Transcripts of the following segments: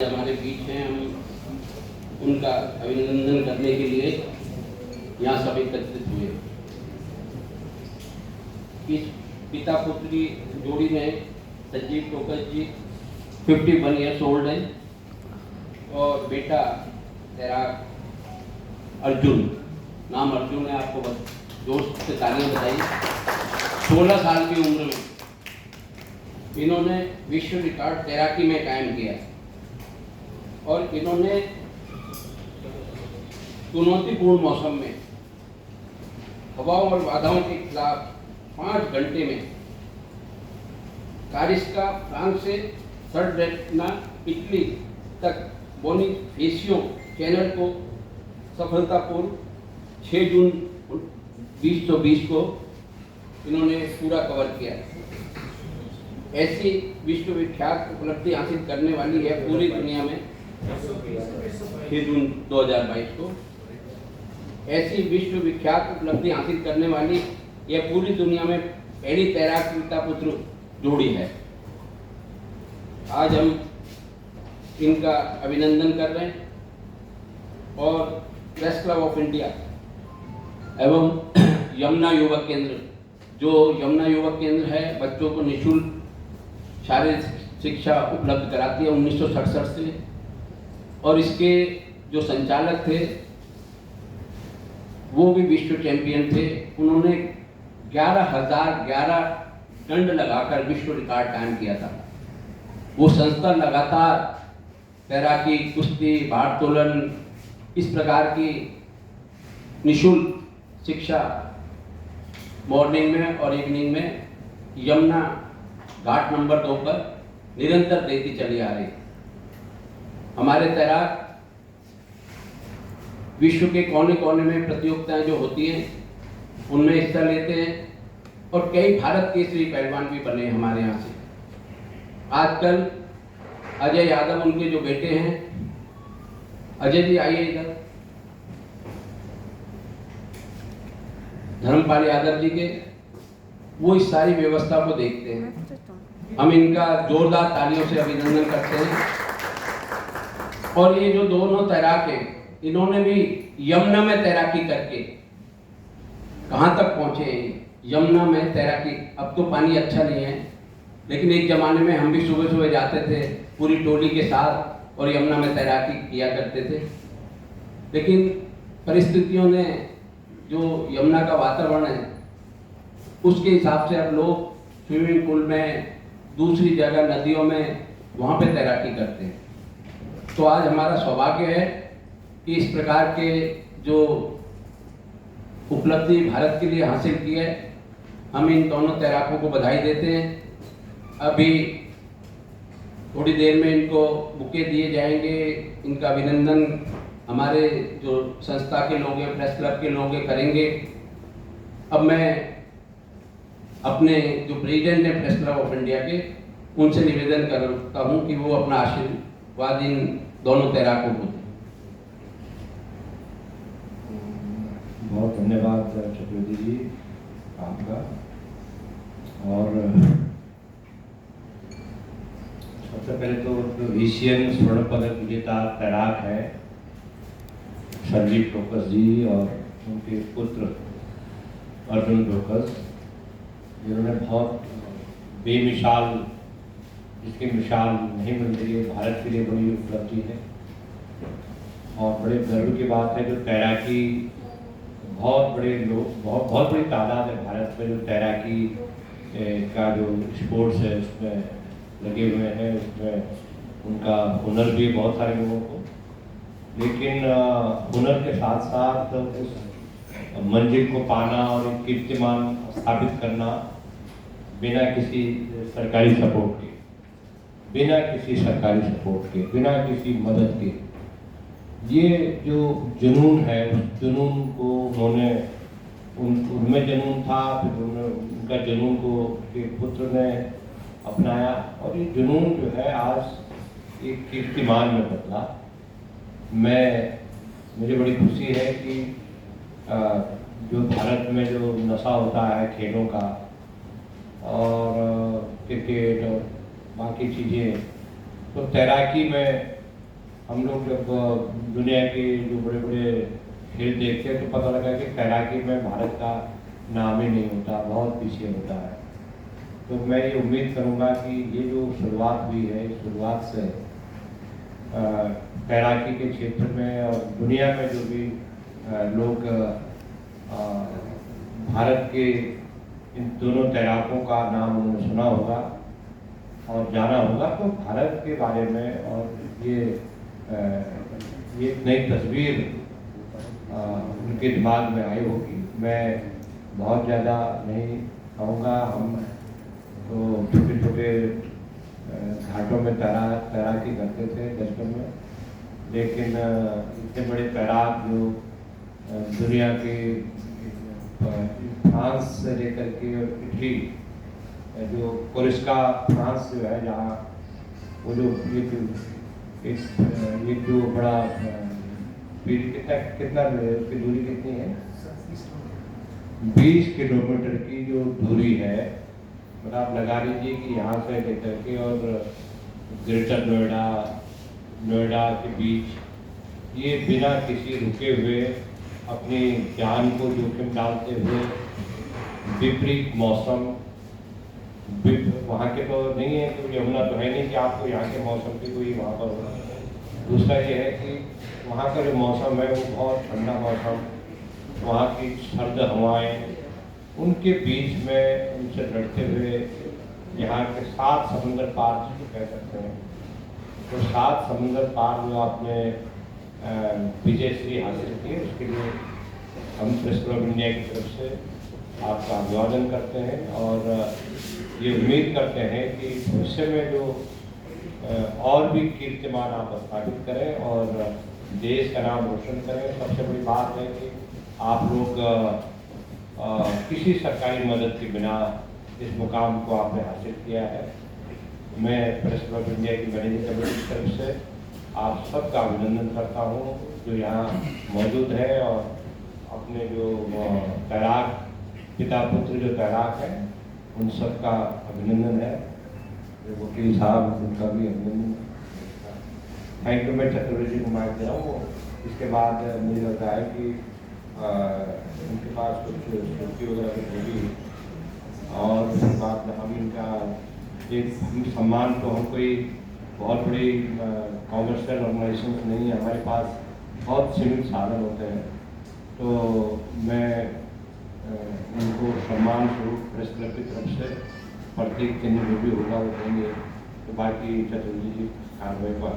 हमारे बीच हैं, हम उनका अभिनंदन करने के लिए यहाँ सब एकत्रित हुए। इस पिता पुत्री जोड़ी में संजीव टोकस जी 51 ईयर्स ओल्ड हैं और बेटा तैराक अर्जुन, नाम अर्जुन है, आपको बस जोर से तालियां बताइए। 16 साल की उम्र में इन्होंने विश्व रिकॉर्ड तैराकी में कायम किया और इन्होंने चुनौतीपूर्ण मौसम में हवाओं और बाधाओं के खिलाफ 5 घंटे में कारिस्का फ्रांस से सर्डेटना इटली तक बोनिफेसियो चैनल को सफलतापूर्वक 6 जून 2020 को इन्होंने पूरा कवर किया। ऐसी विश्वविख्यात उपलब्धि हासिल करने वाली है पूरी दुनिया में 6 जून 2022 को ऐसी विश्वविख्यात उपलब्धि हासिल करने वाली यह पूरी दुनिया में पहली तैराक पिता पुत्र जोड़ी है। आज हम इनका अभिनंदन कर रहे हैं और प्रेस क्लब ऑफ इंडिया एवं यमुना युवक केंद्र, जो यमुना युवक केंद्र है, बच्चों को निःशुल्क शारीरिक शिक्षा उपलब्ध कराती है 1967 से, और इसके जो संचालक थे वो भी विश्व चैंपियन थे। उन्होंने 11,011 दंड लगाकर विश्व रिकॉर्ड कायम किया था। वो संस्था लगातार तैराकी, कुश्ती, भारोत्तोलन, इस प्रकार की निःशुल्क शिक्षा मॉर्निंग में और इवनिंग में यमुना घाट नंबर 2 पर निरंतर देती चली आ रही। हमारे तैराक विश्व के कोने कोने में प्रतियोगिताएं जो होती हैं उनमें हिस्सा लेते हैं और कई भारत केसरी पहलवान भी बने हमारे यहाँ से। आजकल अजय यादव उनके जो बेटे हैं, अजय जी आइए इधर, धर्मपाल यादव जी के, वो इस सारी व्यवस्था को देखते हैं। हम इनका जोरदार तालियों से अभिनंदन करते हैं। और ये जो दोनों तैराक हैं, इन्होंने भी यमुना में तैराकी करके कहाँ तक पहुँचे हैं। यमुना में तैराकी, अब तो पानी अच्छा नहीं है, लेकिन एक ज़माने में हम भी सुबह सुबह जाते थे पूरी टोली के साथ और यमुना में तैराकी किया करते थे। लेकिन परिस्थितियों ने, जो यमुना का वातावरण है, उसके हिसाब से अब लोग स्विमिंग पूल में, दूसरी जगह नदियों में, वहाँ पे तैराकी करते हैं। तो आज हमारा सौभाग्य है कि इस प्रकार के जो उपलब्धि भारत के लिए हासिल की है, हम इन दोनों तैराकों को बधाई देते हैं। अभी थोड़ी देर में इनको बुके दिए जाएंगे। इनका अभिनंदन हमारे जो संस्था के लोग हैं, प्रेस क्लब के लोग हैं, करेंगे। अब मैं अपने जो प्रेसिडेंट हैं प्रेस क्लब ऑफ इंडिया के, उनसे निवेदन करता हूं कि वो अपना आशीर्वाद इन दोनों तैराकों को दें। बहुत धन्यवाद चतुर्वेदी जी आपका। और सबसे पहले तो जो एशियन स्वर्ण पदक विजेता तैराक है संजीव टोकस जी और उनके पुत्र अर्जुन टोकस, जिन्होंने बहुत बेमिसाल, जिसकी मिसाल नहीं मिल रही है, भारत के लिए बड़ी उपलब्धि है। और बड़े गर्व की बात है जो तैराकी, बहुत बड़े लोग, बहुत बड़ी तादाद है भारत में जो तैराकी का जो स्पोर्ट्स है उसमें लगे हुए हैं। उसमें उनका हुनर भी है बहुत सारे लोगों को, लेकिन हुनर के साथ साथ उस मंजिल को पाना और एक कीर्तिमान स्थापित करना बिना किसी सरकारी सपोर्ट के, बिना किसी मदद के, ये जो जुनून है, उस जुनून को उन्होंने, उनमें जुनून था, फिर उनका जुनून को उनके पुत्र ने अपनाया और ये जुनून जो है आज एक कीर्तिमान में बदला। मुझे बड़ी खुशी है कि जो भारत में जो नशा होता है खेलों का और क्रिकेट और बाकी चीज़ें, तो तैराकी में हम लोग जब दुनिया के जो बड़े बड़े खेल देखते हैं तो पता लगा कि तैराकी में भारत का नाम ही नहीं होता, बहुत पीछे होता है। तो मैं ये उम्मीद करूँगा कि ये जो शुरुआत हुई है, इस शुरुआत से तैराकी के क्षेत्र में और दुनिया में जो भी लोग भारत के इन दोनों तैराकों का नाम उन्होंने सुना होगा और जाना होगा, तो भारत के बारे में और ये एक नई तस्वीर उनके दिमाग में आई होगी। मैं बहुत ज़्यादा नहीं कहूँगा, हम तो छोटे छोटे घाटों में तैराकी करते थे बचपन में, लेकिन इतने बड़े तैराक जो दुनिया के फ्रांस से लेकर के इटली, जो कोरिस्का फ्रांस जो है, जहाँ वो जो ये जो बड़ा कितना उसकी दूरी कितनी है, 20 किलोमीटर की जो दूरी है, मतलब आप लगा लीजिए कि यहाँ से लेकर के और ग्रेटर नोएडा के बीच ये बिना किसी रुके हुए अपनी जान को जोखिम डालते हुए विपरीत मौसम, वहाँ के तो नहीं है, तो यमुना तो है नहीं कि आपको यहाँ के मौसम की कोई वहाँ पर हो। दूसरा ये है कि वहाँ का जो मौसम है वो बहुत ठंडा मौसम, वहाँ की सर्द हवाएं, उनके बीच में उनसे लड़ते हुए यहाँ के 7 समुंदर पार जिसको कह सकते हैं, तो 7 समुंदर पार जो आपने विजयश्री हासिल की, उसके लिए हम प्रेस क्लब इंडिया की तरफ से आपका अभिवादन करते हैं और ये उम्मीद करते हैं कि भविष्य में जो और भी कीर्तिमान आप स्थापित करें और देश का नाम रोशन करें। सबसे बड़ी बात है कि आप लोग किसी सरकारी मदद के बिना इस मुकाम को आपने हासिल किया है। मैं प्रेस क्लब इंडिया की मैनेजिंग कमेटी की तरफ से आप सबका अभिनंदन करता हूँ जो यहाँ मौजूद है और अपने जो तैराक पिता पुत्र जो तैराक हैं उन सबका अभिनंदन है। वकील साहब उनका भी अभिनंदन। Thank you. मैं चतुर्वेदी को माइक दे रहा हूँ। इसके बाद मुझे लगता है कि उनके पास कुछ सूची वगैरह कुछ होगी और उसके बाद हम इनका एक सम्मान, तो हम कोई बहुत बड़ी कॉमर्शियल ऑर्गेनाइजेशन नहीं है, हमारे पास बहुत सीमित साधन होते हैं, तो मैं उनको सम्मान स्वरूप प्रेस क्लब की तरफ से प्रत्येक चिन्ह जो भी होगा वो देंगे। तो बाकी चतुर्वेदी जी कार्रवाई पर।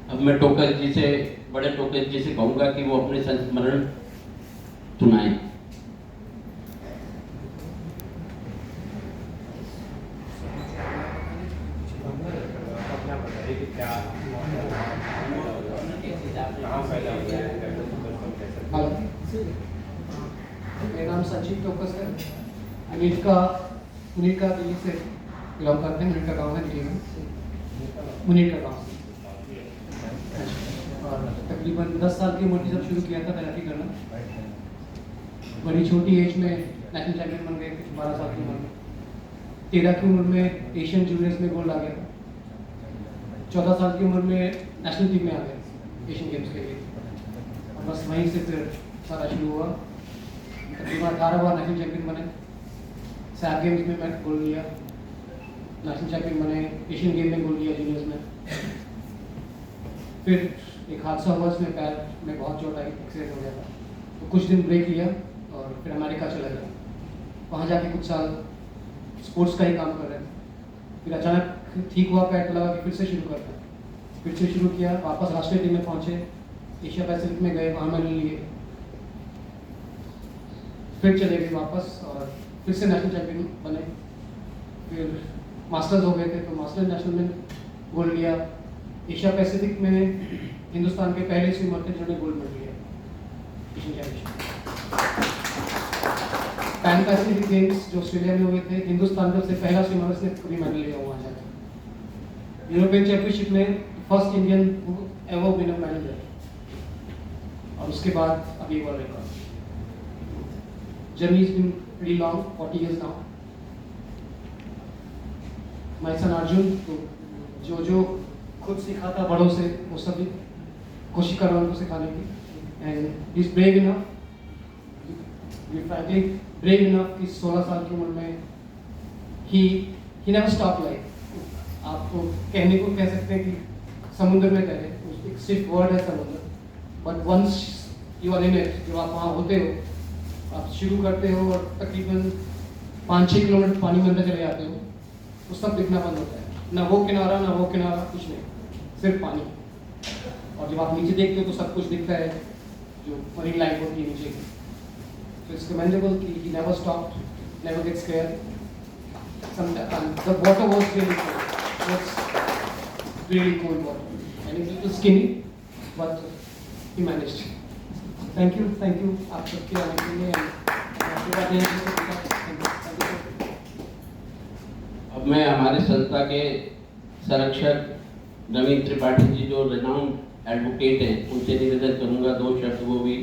अब मैं टोकस जी से, बड़े टोकस जी से कहूँगा कि वो अपने संस्मरण सुनाएं। मेरा नाम संजीव टोकस है। मुनीर का दिल्ली से बिलोंग करते हैं। मुनीर का गाँव है दिल्ली में, मुनीर का गाँव। और तकरीबन 10 साल की उम्र जब शुरू किया था तैराकी करना, बड़ी छोटी एज में नेशनल चैंपियन बन गए, कुछ 12 साल की उम्र में। 13 की उम्र में एशियन जूनियर्स में गोल्ड आ गया। 14 साल की उम्र में नेशनल टीम में आ गए एशियन गेम्स के लिए, और बस वहीं से फिर सारा शुरू हुआ। तकरीबन 18 बार नेशनल चैंपियन बने। सैफ गेम्स में मैं गोल्ड लिया, नेशनल चैंपियन बने, एशियन गेम में गोल्ड लिया जूनियर्स में। फिर एक हादसा हुआ, उसमें पैर में बहुत चोट आई, एक्सीडेंट हो गया था, तो कुछ दिन ब्रेक लिया और फिर अमेरिका चला गया। वहाँ जाके कुछ साल स्पोर्ट्स का ही काम कर रहे थे। फिर अचानक ठीक हुआ पैर, तो लगा कि फिर से शुरू करता है। फिर से शुरू किया, वापस राष्ट्रीय टीम में पहुँचे, एशिया पैसिफिक में गए, वहाँ मैंने लिए। फिर चले गए वापस और फिर से नेशनल चैंपियन बने। फिर मास्टर्स हो गए थे, तो मास्टर्स नेशनल में गोल्ड लिया। एशिया पैसिफिक में हिंदुस्तान के पहले स्विमर थे जिन्होंने गोल्ड मेडल लिया Asian championship. Pan Pacific games जो ऑस्ट्रेलिया में हुए थे, हिंदुस्तान में से पहला स्विमर ने कभी मेडल लिया वहाँ जाकर। यूरोपियन चैंपियनशिप में first Indian ever winner medal है, और उसके बाद अभी world record. Journey has been pretty long, 40 years now. My son Arjun, तो जो खुद सीखा था बड़ों से, वो सब भी कोशिश कर रहा हूँ उनको सिखाने की। And is brave enough, frankly brave enough कि 16 साल की उम्र में ही नेवर स्टॉप लाइफ। आपको कहने को कह सकते हैं कि समुद्र में तैरे, एक सिर्फ वर्ड है समुद्र, but once you are in it, जब आप वहाँ होते हो, आप शुरू करते हो और तकरीबन 5-6 किलोमीटर पानी में अंदर चले जाते हो, तो सब दिखना बंद होता है। ना वो किनारा ना वो किनारा, कुछ नहीं, सिर्फ पानी। और जब आप नीचे देखते हो तो सब कुछ दिखता है जो मरीन लाइफ होती है नीचे की। So it's commendable कि he never stopped, never get scared. The water was really cold. It's really cold water. And he's a little skinny, but he managed. Thank you आप सबके आने के लिए। आपके बात नहीं है। अब मैं हमारे संस्था के संरक्षक नवीन त्रिपाठी जी जो रेनाउंड एडवोकेट हैं, उनसे निवेदन करूंगा 2 शब्द वो भी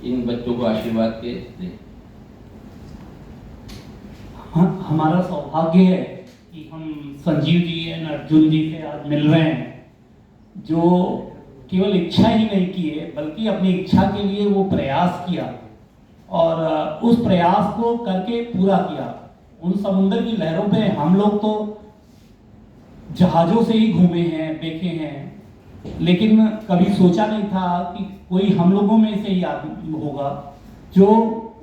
इन बच्चों को आशीर्वाद के दें। हमारा सौभाग्य है कि हम संजीव जी एंड अर्जुन जी से आज मिल रहे हैं, जो केवल इच्छा ही नहीं की है बल्कि अपनी इच्छा के लिए वो प्रयास किया और उस प्रयास को करके पूरा किया। उन समुद्र की लहरों पे हम लोग तो जहाज़ों से ही घूमे हैं, देखे हैं, लेकिन कभी सोचा नहीं था कि कोई हम लोगों में से ही आदमी होगा जो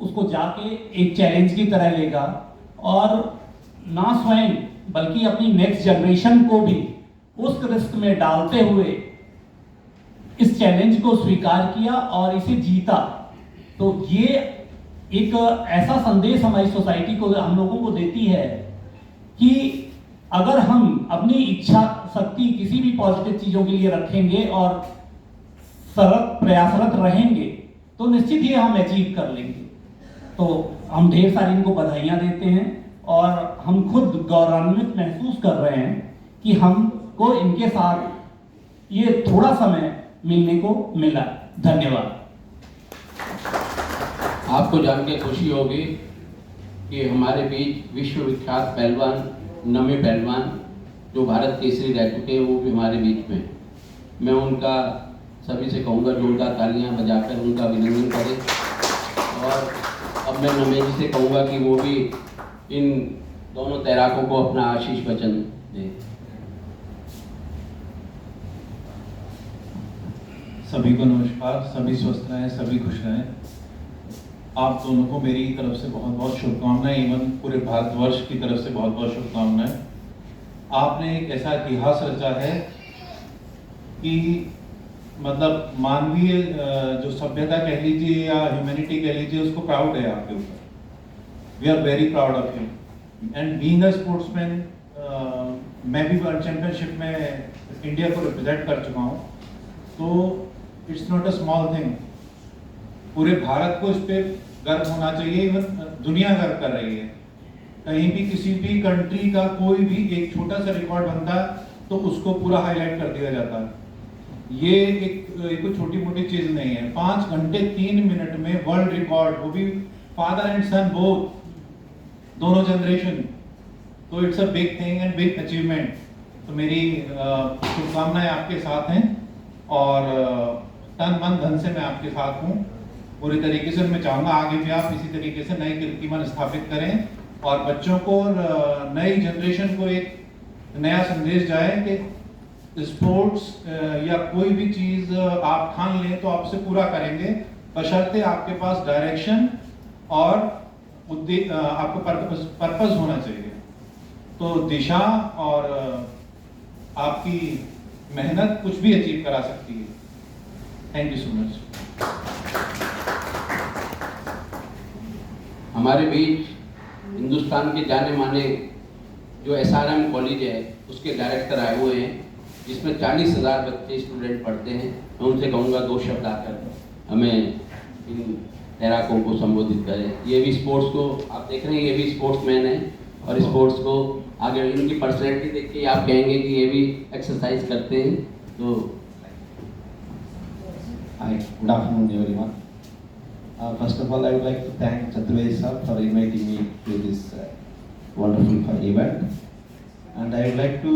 उसको जाके एक चैलेंज की तरह लेगा और ना स्वयं बल्कि अपनी नेक्स्ट जनरेशन को भी उस रिस्क में डालते हुए इस चैलेंज को स्वीकार किया और इसे जीता। तो ये एक ऐसा संदेश हमारी सोसाइटी को, हम लोगों को देती है कि अगर हम अपनी इच्छा शक्ति किसी भी पॉजिटिव चीज़ों के लिए रखेंगे और प्रयासरत रहेंगे तो निश्चित ही हम अचीव कर लेंगे। तो हम ढेर सारी इनको बधाइयाँ देते हैं और हम खुद गौरवान्वित महसूस कर रहे हैं कि हमको इनके साथ ये थोड़ा समय मिलने को मिला। धन्यवाद। आपको जान के खुशी होगी कि हमारे बीच विश्वविख्यात पहलवान, नमे पहलवान जो भारत केसरी रह चुके हैं, वो भी हमारे बीच में। मैं उनका सभी से कहूँगा जोरदार तालियां बजाकर उनका अभिनंदन करें। और अब मैं नमे जी से कहूँगा कि वो भी इन दोनों तैराकों को अपना आशीष वचन दें। सभी को नमस्कार, सभी स्वस्थ रहें, सभी खुश रहें। आप दोनों को मेरी तरफ से बहुत बहुत शुभकामनाएं, इवन पूरे भारतवर्ष की तरफ से बहुत बहुत शुभकामनाएं। आपने एक ऐसा इतिहास रचा है कि मतलब मानवीय जो सभ्यता कह लीजिए या ह्यूमैनिटी कह लीजिए, उसको प्राउड है आपके ऊपर। We are very proud of you and being a sportsman. मैं भी वर्ल्ड चैंपियनशिप में इंडिया को रिप्रेजेंट कर चुका हूँ, तो it's not a small thing. पूरे भारत को इस पर गर्व होना चाहिए, इवन दुनिया गर्व कर रही है। कहीं भी किसी भी कंट्री का कोई भी एक छोटा सा रिकॉर्ड बनता तो उसको पूरा हाईलाइट कर दिया जाता है। ये एक कोई छोटी मोटी चीज नहीं है। 5 घंटे 3 मिनट में वर्ल्ड रिकॉर्ड, वो भी फादर एंड सन बोथ, दोनों जनरेशन। तो it's a big thing and big achievement. तो मेरी शुभकामनाएं आपके साथ हैं और तन मन धन से मैं आपके साथ हूँ पूरी तरीके से। मैं चाहूँगा आगे भी आप इसी तरीके से नई कीर्तिमान स्थापित करें और बच्चों को और नई जनरेशन को एक नया संदेश जाए कि स्पोर्ट्स या कोई भी चीज़ आप ठान लें तो आपसे पूरा करेंगे, बशर्ते आपके पास डायरेक्शन और आपको पर्पस होना चाहिए। तो दिशा और आपकी मेहनत कुछ भी अचीव करा सकती है। Thank you so much. हमारे बीच हिंदुस्तान के जाने माने जो SRM कॉलेज है उसके डायरेक्टर आए हुए हैं, जिसमें 40,000 बच्चे स्टूडेंट पढ़ते हैं। मैं उनसे कहूँगा 2 शब्द आकर हमें इन तैराकों को संबोधित करें। ये भी स्पोर्ट्स को आप देख रहे हैं, ये भी स्पोर्ट्समैन है और स्पोर्ट्स को आगे इनकी पर्सनैलिटी देख के आप कहेंगे कि ये भी एक्सरसाइज करते हैं। तो Hi, good afternoon everyone. First of all, I would like to thank Chaturvedi sir for inviting me to this wonderful event, and I would like to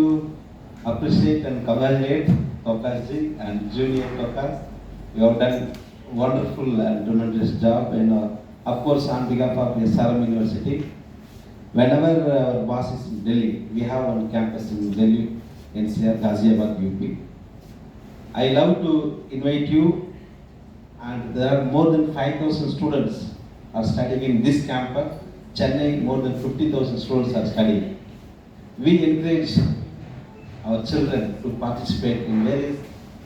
appreciate and congratulate Tokas ji and Junior Tokas. You have done wonderful and tremendous job, and of course on behalf of SRM University. Whenever our boss is in Delhi, we have one campus in Delhi, NCR, Ghaziabad, UP. I love to invite you, and there are more than 5,000 students are studying in this campus. Chennai, more than 50,000 students are studying. We encourage our children to participate in various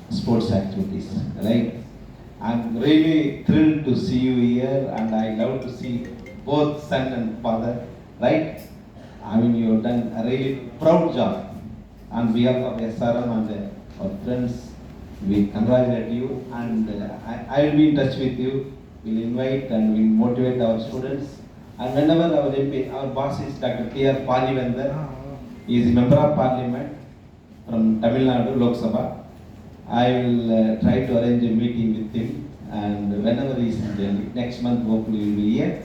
sports activities, right? I'm really thrilled to see you here, and I love to see both son and father, right? I mean, you've done a really proud job. On behalf of SRM and our friends, we congratulate you, and I will be in touch with you. We'll invite and we'll motivate our students. And whenever our MP, our boss is Dr. T.R. Palivendar, he is a member of parliament from Tamil Nadu, Lok Sabha. I will try to arrange a meeting with him, and whenever he is in Delhi, next month hopefully he will be here,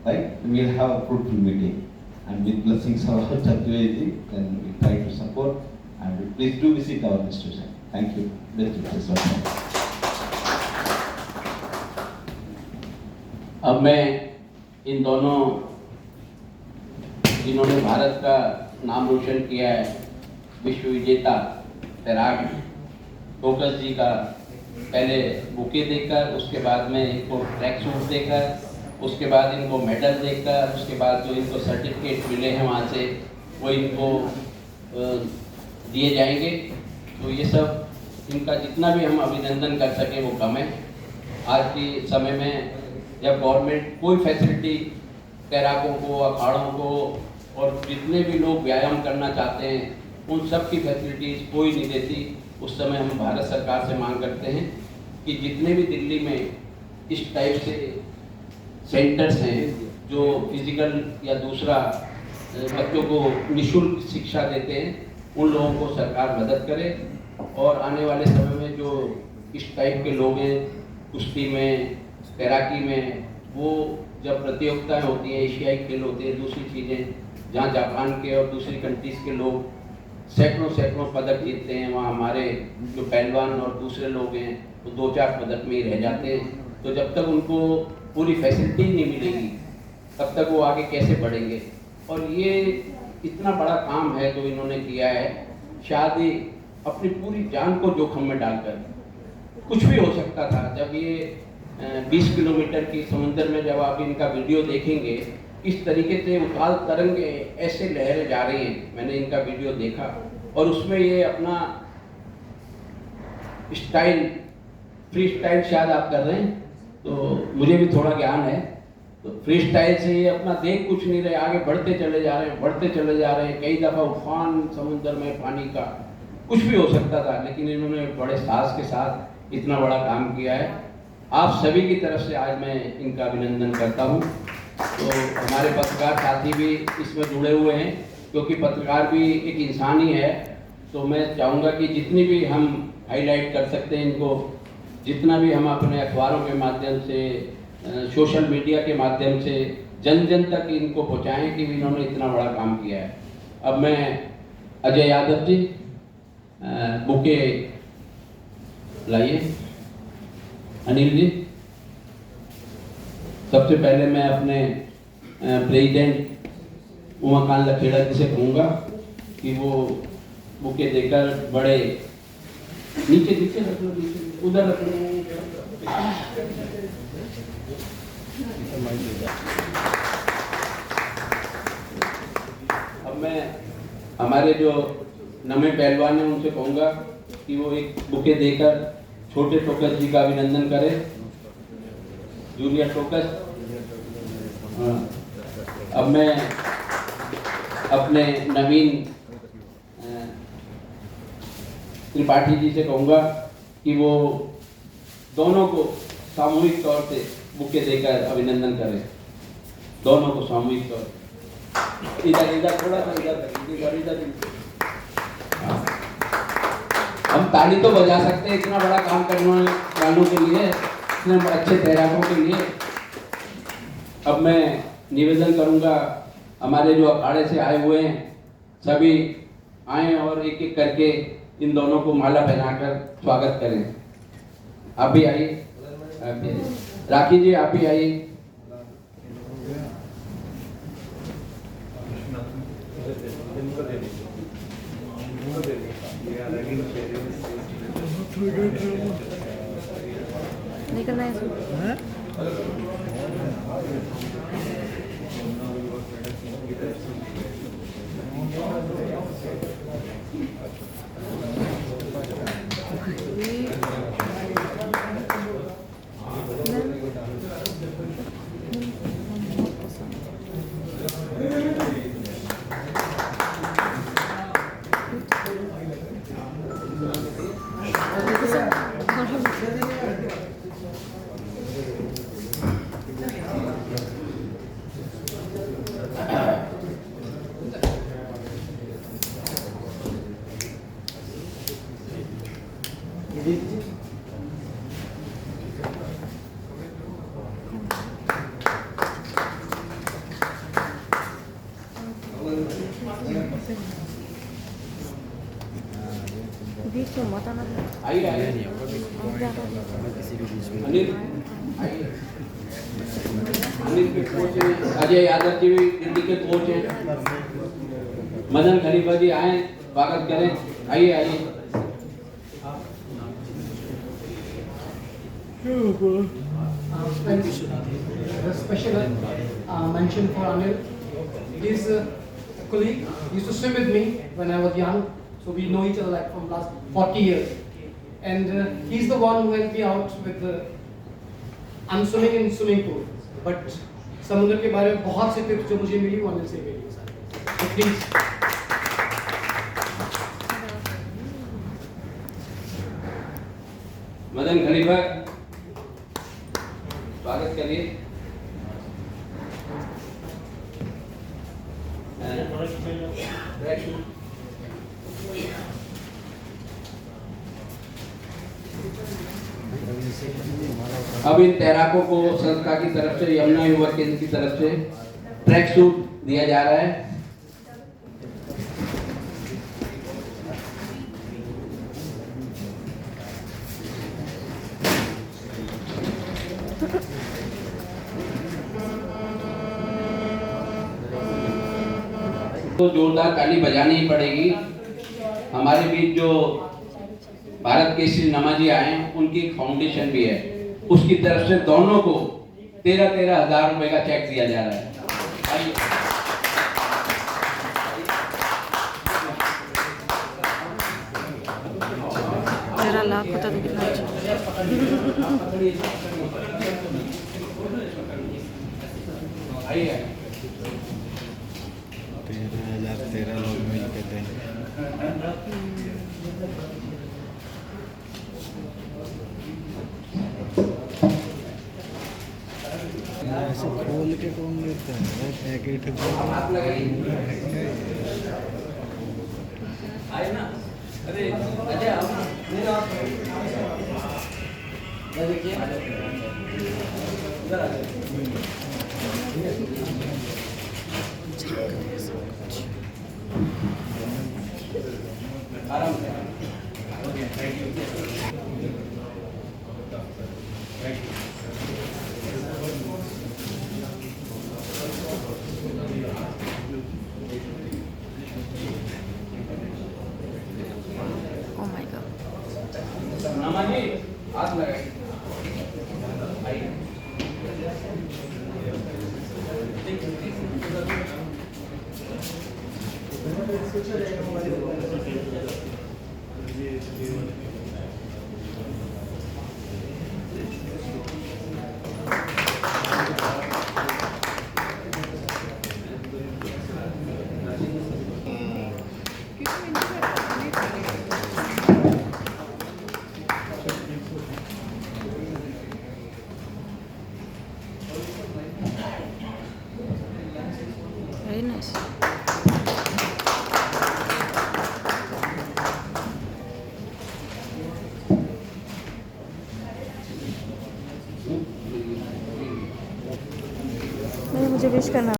right? We will have a fruitful meeting, and with blessings of our Chaturvedi, then we try to support, and please do visit our institution. Thank you. Best wishes. अब मैं इन दोनों जिन्होंने भारत का नाम रोशन किया है, विश्व विजेता तैराक टोकस जी का पहले बुके देकर, उसके बाद में इनको ट्रैक सूट देकर, उसके बाद इनको मेडल देकर, उसके बाद जो इनको सर्टिफिकेट मिले हैं वहाँ से वो इनको दिए जाएंगे। तो ये सब इनका जितना भी हम अभिनंदन कर सकें वो कम है। आज के समय में जब गवर्नमेंट कोई फैसिलिटी तैराकों को, अखाड़ों को और जितने भी लोग व्यायाम करना चाहते हैं उन सब की फैसिलिटीज़ कोई नहीं देती, उस समय हम भारत सरकार से मांग करते हैं कि जितने भी दिल्ली में इस टाइप से सेंटर्स हैं जो फिजिकल या दूसरा बच्चों को निःशुल्क शिक्षा देते हैं, उन लोगों को सरकार मदद करे। और आने वाले समय में जो इस टाइप के लोग हैं कुश्ती में, तैराकी में, वो जब प्रतियोगिताएं होती हैं, एशियाई खेल होते हैं, दूसरी चीज़ें जहाँ जापान के और दूसरी कंट्रीज़ के लोग सैकड़ों पदक जीतते हैं, वहाँ हमारे जो पहलवान और दूसरे लोग हैं वो 2-4 पदक में ही रह जाते हैं। तो जब तक उनको पूरी फैसिलिटी नहीं मिलेगी तब तक वो आगे कैसे बढ़ेंगे। और ये इतना बड़ा काम है जो इन्होंने किया है, शायद ही अपनी पूरी जान को जोखिम में डालकर, कुछ भी हो सकता था। जब ये 20 किलोमीटर की समुद्र में जब आप इनका वीडियो देखेंगे, इस तरीके से उताल तरंगे ऐसे लहरें जा रही हैं, मैंने इनका वीडियो देखा और उसमें ये अपना स्टाइल, फ्री स्टाइल शायद आप कर रहे हैं, तो मुझे भी थोड़ा ज्ञान है, तो फ्री स्टाइल से ये अपना देख कुछ नहीं रहे, आगे बढ़ते चले जा रहे हैं। कई दफ़ा उफान समुद्र में पानी का, कुछ भी हो सकता था, लेकिन इन्होंने बड़े साहस के साथ इतना बड़ा काम किया है। आप सभी की तरफ से आज मैं इनका अभिनंदन करता हूँ। तो हमारे पत्रकार साथी भी इसमें जुड़े हुए हैं, क्योंकि पत्रकार भी एक इंसान ही है। तो मैं चाहूँगा कि जितनी भी हम हाईलाइट कर सकते हैं इनको, जितना भी हम अपने अखबारों के माध्यम से, सोशल मीडिया के माध्यम से जन जन तक इनको पहुँचाएँ कि इन्होंने इतना बड़ा काम किया है। अब मैं अजय यादव जी बुके लाइए। अनिल जी, सबसे पहले मैं अपने प्रेसिडेंट उमाकांत लखेड़ा जी से कहूँगा कि वो बुके देकर बड़े नीचे रख लो, नीचे उधर रख लो। अब मैं हमारे जो नवे पहलवान हैं उनसे कहूँगा कि वो एक बुके देकर छोटे टोकस जी का अभिनंदन करें। जूनियर टोकस। अब मैं अपने नवीन त्रिपाठी जी से कहूँगा कि वो दोनों को सामूहिक तौर से बुके देकर अभिनंदन करें, दोनों को सामूहिक तौर। इधर थोड़ा सा इधर। हम ताली तो बजा सकते हैं इतना बड़ा काम करने वालों के लिए, इतने अच्छे तैराकों के लिए। अब मैं निवेदन करूंगा हमारे जो अखाड़े से आए हुए हैं सभी आए और एक एक करके इन दोनों को माला पहनाकर स्वागत करें। आप भी आइए, राखी जी आप भी आइए। निकलना है बीच में मत आना। आइए आइए अनिल, आइए। अनिल के कोच हैं, अजय यादव जी भी दिल्ली के कोच हैं। मदन खलीफा जी आए, स्वागत करें। आइए आइए। The special mention for Anil. He is a colleague. He used to swim with me when I was young, so we know each other like from last 40 years. And he's the one who helped me out with the. I'm swimming in swimming pool, but समुद्र के बारे में बहुत से tips जो मुझे मिली वो अनिल से मिली सारी। So please. मदन खलीफा स्वागत करिए। अब इन तैराकों को संस्था की तरफ से, यमुना युवक केंद्र की तरफ से ट्रैक सूट दिया जा रहा है। तो जोरदार ताली बजानी ही पड़ेगी। हमारे बीच जो भारत केसरी नमा जी आए हैं, उनकी एक फाउंडेशन भी है, उसकी तरफ से दोनों को 13,000 रुपए का चेक दिया जा रहा है। आइए। तेरा लाख होता तो कितना अच्छा। आइए। 13,000 लोग मिल के देंगे। ऐसे खोल के कौन लेता है? पैकेट हाथ लगाइए। आए ना? अरे अजय आओ ना। इधर देखिए। इधर आ जाइए। आराम से। Oh my God. नमा जी हाथ लगाइए। आइए। Very nice. नहीं मुझे विश करना।